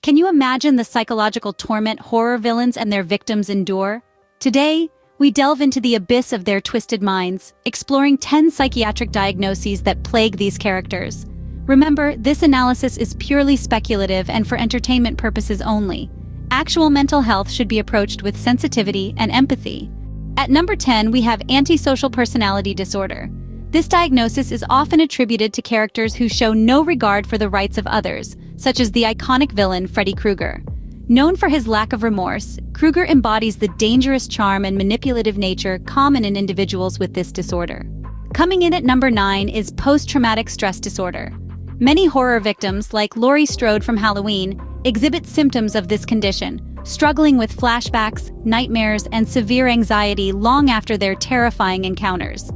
Can you imagine the psychological torment horror villains and their victims endure? Today, we delve into the abyss of their twisted minds, exploring 10 psychiatric diagnoses that plague these characters. Remember, this analysis is purely speculative and for entertainment purposes only. Actual mental health should be approached with sensitivity and empathy. At number 10, we have antisocial personality disorder. This diagnosis is often attributed to characters who show no regard for the rights of others, such as the iconic villain Freddy Krueger. Known for his lack of remorse, Krueger embodies the dangerous charm and manipulative nature common in individuals with this disorder. Coming in at number 9 is post-traumatic stress disorder. Many horror victims, like Laurie Strode from Halloween, exhibit symptoms of this condition, struggling with flashbacks, nightmares, and severe anxiety long after their terrifying encounters.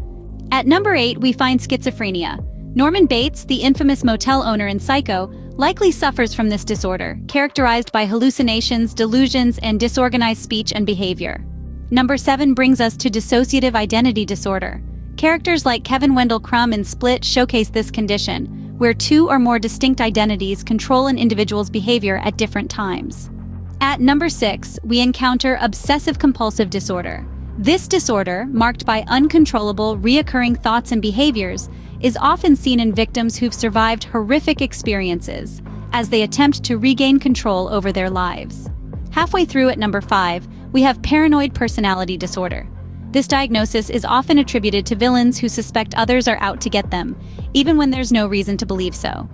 At number 8, we find schizophrenia. Norman Bates, the infamous motel owner in Psycho, likely suffers from this disorder, characterized by hallucinations, delusions, and disorganized speech and behavior. Number 7 brings us to dissociative identity disorder. Characters like Kevin Wendell Crumb in Split showcase this condition, where two or more distinct identities control an individual's behavior at different times. At number 6, we encounter obsessive-compulsive disorder. This disorder, marked by uncontrollable, reoccurring thoughts and behaviors, is often seen in victims who've survived horrific experiences as they attempt to regain control over their lives. Halfway through at number 5, we have paranoid personality disorder. This diagnosis is often attributed to villains who suspect others are out to get them, even when there's no reason to believe so.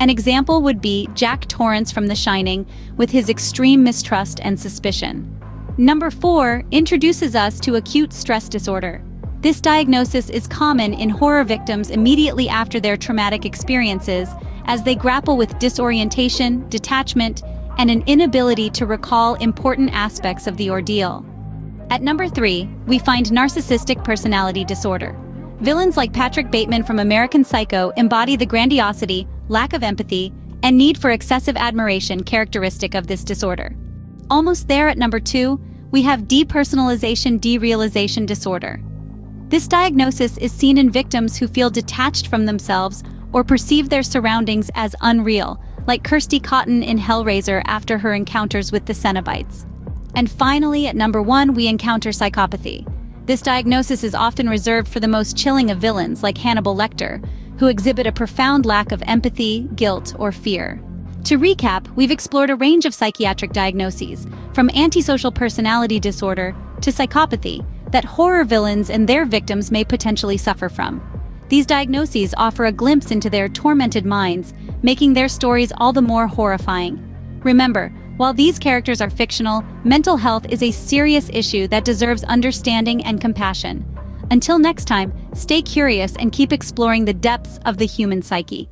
An example would be Jack Torrance from The Shining, with his extreme mistrust and suspicion. Number 4 introduces us to acute stress disorder. This diagnosis is common in horror victims immediately after their traumatic experiences, as they grapple with disorientation, detachment, and an inability to recall important aspects of the ordeal. At number 3, we find narcissistic personality disorder. Villains like Patrick Bateman from American Psycho embody the grandiosity, lack of empathy, and need for excessive admiration characteristic of this disorder. Almost there at number 2, we have depersonalization-derealization disorder. This diagnosis is seen in victims who feel detached from themselves or perceive their surroundings as unreal, like Kirsty Cotton in Hellraiser after her encounters with the Cenobites. And finally, at number 1, we encounter psychopathy. This diagnosis is often reserved for the most chilling of villains, like Hannibal Lecter, who exhibit a profound lack of empathy, guilt, or fear. To recap, we've explored a range of psychiatric diagnoses, from antisocial personality disorder to psychopathy, that horror villains and their victims may potentially suffer from. These diagnoses offer a glimpse into their tormented minds, making their stories all the more horrifying. Remember, while these characters are fictional, mental health is a serious issue that deserves understanding and compassion. Until next time, stay curious and keep exploring the depths of the human psyche.